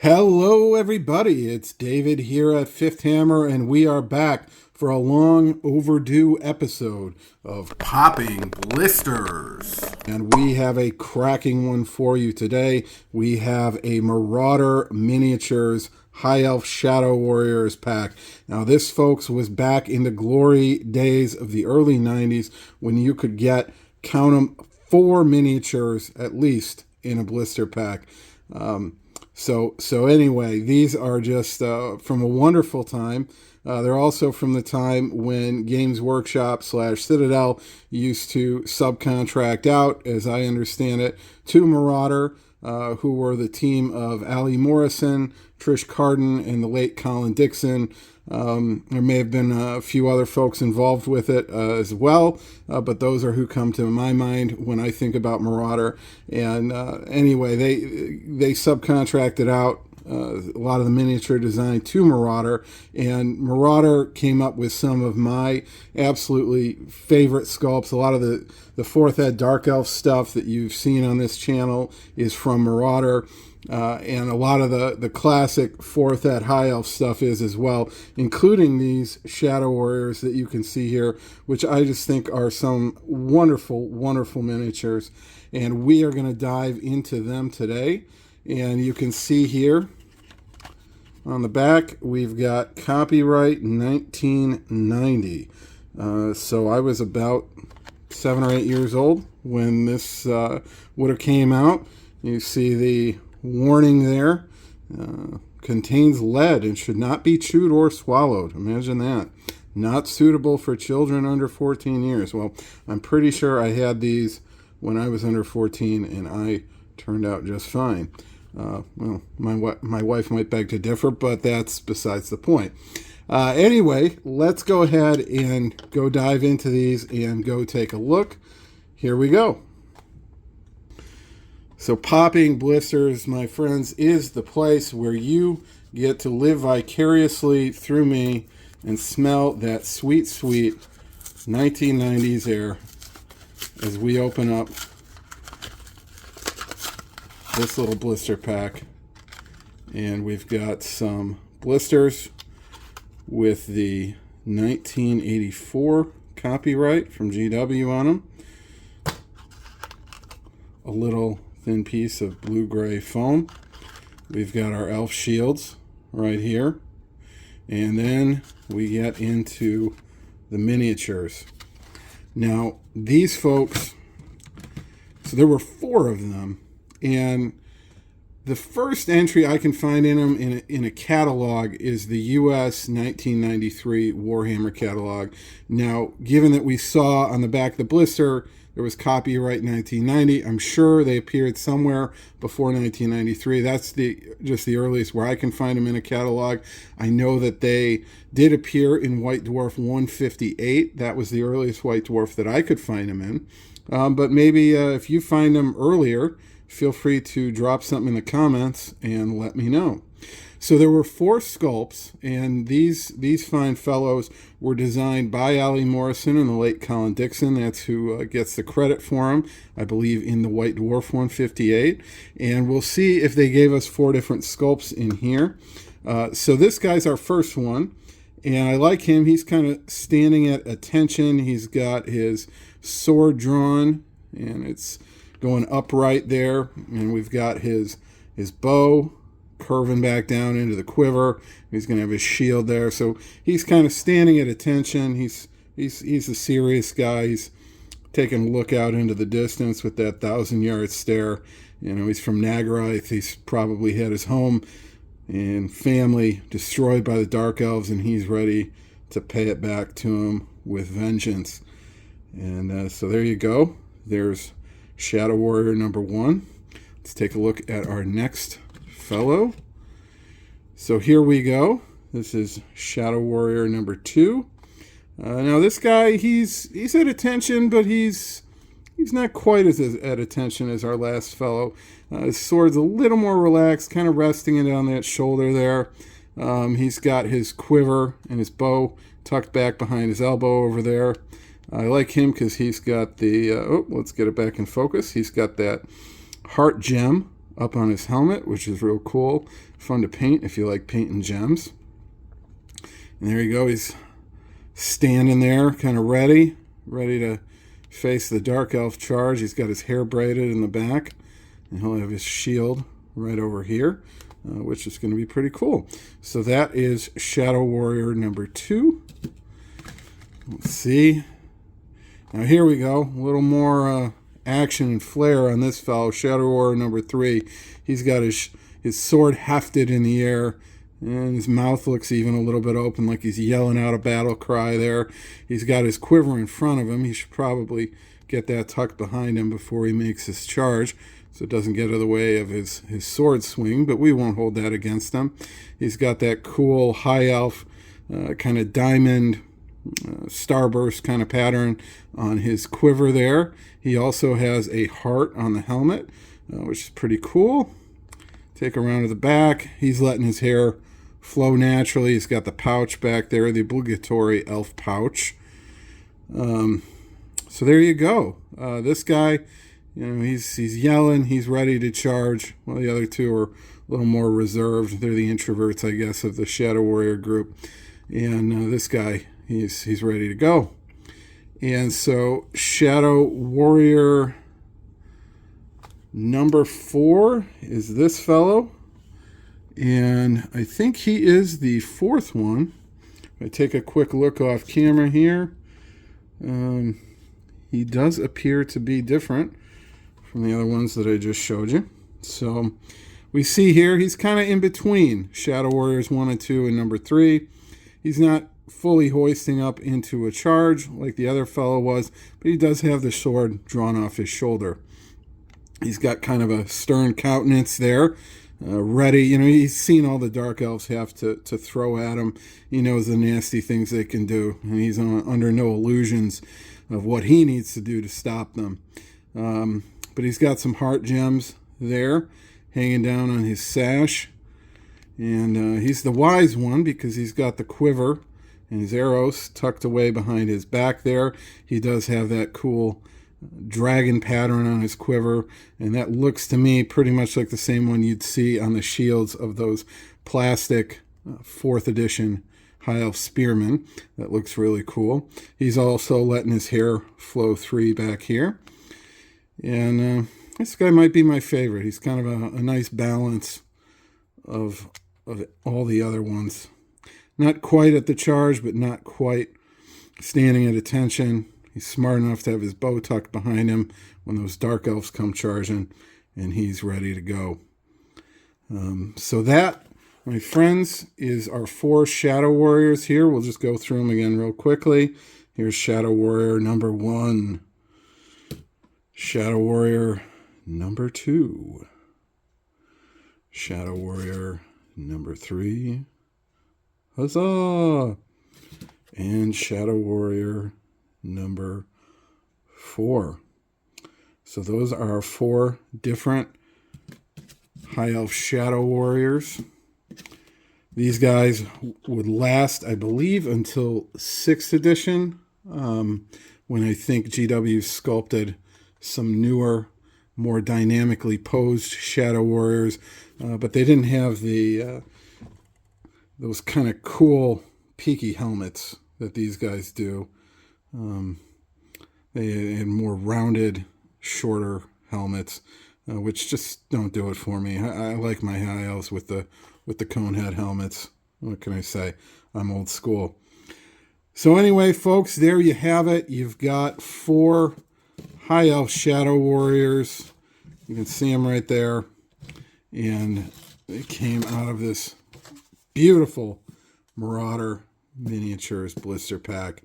Hello, everybody. It's David here at Fifth Hammer, and we are back for a long overdue episode of Popping Blisters. And we have a cracking one for you today. We have a Marauder Miniatures High Elf Shadow Warriors pack. Now, this, folks, was back in the glory days of the early 90s when you could get, count them, 4 miniatures at least in a blister pack. So anyway, these are just from a wonderful time. They're also from the time when Games Workshop / Citadel used to subcontract out, as I understand it, to Marauder, who were the team of Ali Morrison, Trish Carden, and the late Colin Dixon. There may have been a few other folks involved with it as well, but those are who come to my mind when I think about Marauder. And anyway, they subcontracted out a lot of the miniature design to Marauder, and Marauder came up with some of my absolutely favorite sculpts. A lot of the 4th Ed Dark Elf stuff that you've seen on this channel is from Marauder. And a lot of the classic 4th Ed High Elf stuff is as well, including these Shadow Warriors that you can see here, which I just think are some wonderful, wonderful miniatures. And we are going to dive into them today. And you can see here on the back, we've got copyright 1990. So I was about 7 or 8 years old when this would have came out. You see the warning there, contains lead and should not be chewed or swallowed. Imagine that. Not suitable for children under 14 years. Well, I'm pretty sure I had these when I was under 14 and I turned out just fine. Well, my wife might beg to differ, but that's besides the point. Anyway, let's go ahead and go dive into these and go take a look. Here we go. So Popping Blisters, my friends, is the place where you get to live vicariously through me and smell that sweet, sweet 1990s air as we open up this little blister pack. And we've got some blisters with the 1984 copyright from GW on them. A little thin piece of blue-gray foam. We've got our elf shields right here. And then we get into the miniatures. Now, these folks, so there were 4 of them, and the first entry I can find in them in a catalog is the US 1993 Warhammer catalog. Now, given that we saw on the back of the blister there was copyright 1990, I'm sure they appeared somewhere before 1993. That's just the earliest where I can find them in a catalog. I know that they did appear in White Dwarf 158. That was the earliest White Dwarf that I could find them in. But maybe if you find them earlier, feel free to drop something in the comments and let me know. So there were 4 sculpts, and these fine fellows were designed by Ali Morrison and the late Colin Dixon. That's who gets the credit for them, I believe, in the White Dwarf 158. And we'll see if they gave us 4 different sculpts in here. So this guy's our first one, and I like him. He's kind of standing at attention. He's got his sword drawn, and it's going upright there. And we've got his bow curving back down into the quiver. He's going to have his shield there, so he's kind of standing at attention. He's a serious guy. He's taking a look out into the distance with that 1,000-yard stare. You know, he's from Nagarath. He's probably had his home and family destroyed by the Dark Elves, and he's ready to pay it back to him with vengeance. And so there you go. There's Shadow Warrior number 1. Let's take a look at our next fellow. So here we go. This is Shadow Warrior number 2. Now this guy, he's at attention, but he's not quite as at attention as our last fellow. His sword's a little more relaxed, kind of resting it on that shoulder there. He's got his quiver and his bow tucked back behind his elbow over there. I like him because he's got the, let's get it back in focus. He's got that heart gem up on his helmet, which is real cool. Fun to paint if you like painting gems. And there you go. He's standing there, kind of ready to face the Dark Elf charge. He's got his hair braided in the back, and he'll have his shield right over here, which is going to be pretty cool. So that is Shadow Warrior number 2. Let's see. Now here we go. A little more action and flair on this fellow. Shadow Warrior number 3. He's got his sword hefted in the air, and his mouth looks even a little bit open, like he's yelling out a battle cry there. He's got his quiver in front of him. He should probably get that tucked behind him before he makes his charge, so it doesn't get in the way of his sword swing, but we won't hold that against him. He's got that cool high elf kind of diamond starburst kind of pattern on his quiver there. He also has a heart on the helmet, which is pretty cool. Take a round to the back. He's letting his hair flow naturally. He's got the pouch back there, the obligatory elf pouch. So there you go. This guy, he's yelling. He's ready to charge. Well, the other two are a little more reserved. They're the introverts, I guess, of the Shadow Warrior group. And this guy, he's ready to go. And so Shadow Warrior number 4 is this fellow. And I think he is the 4th one. If I take a quick look off camera here, he does appear to be different from the other ones that I just showed you. So we see here he's kind of in between Shadow Warriors 1 and 2 and number 3. He's not fully hoisting up into a charge like the other fellow was, but he does have the sword drawn off his shoulder. He's got kind of a stern countenance there, ready. He's seen all the Dark Elves have to throw at him. He knows the nasty things they can do, and he's under no illusions of what he needs to do to stop them. But he's got some heart gems there hanging down on his sash. And he's the wise one because he's got the quiver and his arrows tucked away behind his back there. He does have that cool dragon pattern on his quiver, and that looks to me pretty much like the same one you'd see on the shields of those plastic 4th edition High Elf Spearmen. That looks really cool. He's also letting his hair flow free back here. And this guy might be my favorite. He's kind of a nice balance of all the other ones. Not quite at the charge, but not quite standing at attention. He's smart enough to have his bow tucked behind him when those Dark Elves come charging, and he's ready to go. So that, my friends, is our 4 Shadow Warriors here. We'll just go through them again real quickly. Here's Shadow Warrior number 1. Shadow Warrior number 2. Shadow Warrior number 3. Huzzah! And Shadow Warrior number 4. So those are our 4 different High Elf Shadow Warriors. These guys would last, I believe, until 6th edition, when I think GW sculpted some newer, more dynamically posed Shadow Warriors, but they didn't have the those kind of cool peaky helmets that these guys do. They had more rounded, shorter helmets, which just don't do it for me. I like my High Elves with the cone head helmets. What can I say? I'm old school. So anyway, folks, there you have it. You've got 4 High Elf Shadow Warriors. You can see them right there. And they came out of this beautiful Marauder Miniatures blister pack.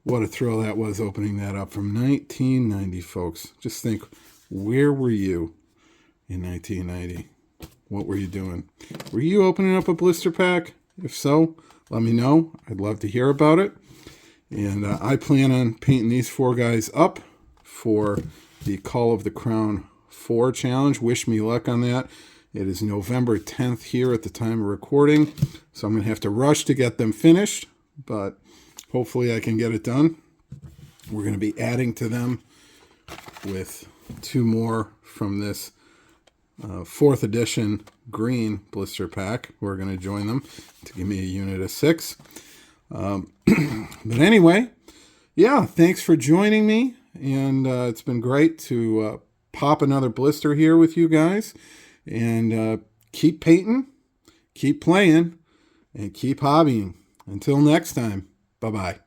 What a thrill that was opening that up from 1990, folks. Just think, where were you in 1990? What were you doing? Were you opening up a blister pack? If so, let me know. I'd love to hear about it. And I plan on painting these 4 guys up for the Call of the Crown 4 challenge. Wish me luck on that. It is November 10th here at the time of recording, so I'm going to have to rush to get them finished, but hopefully I can get it done. We're going to be adding to them with 2 more from this 4th edition green blister pack. We're going to join them to give me a unit of 6. But anyway, yeah, thanks for joining me. And it's been great to pop another blister here with you guys. And keep painting, keep playing, and keep hobbying. Until next time, bye-bye.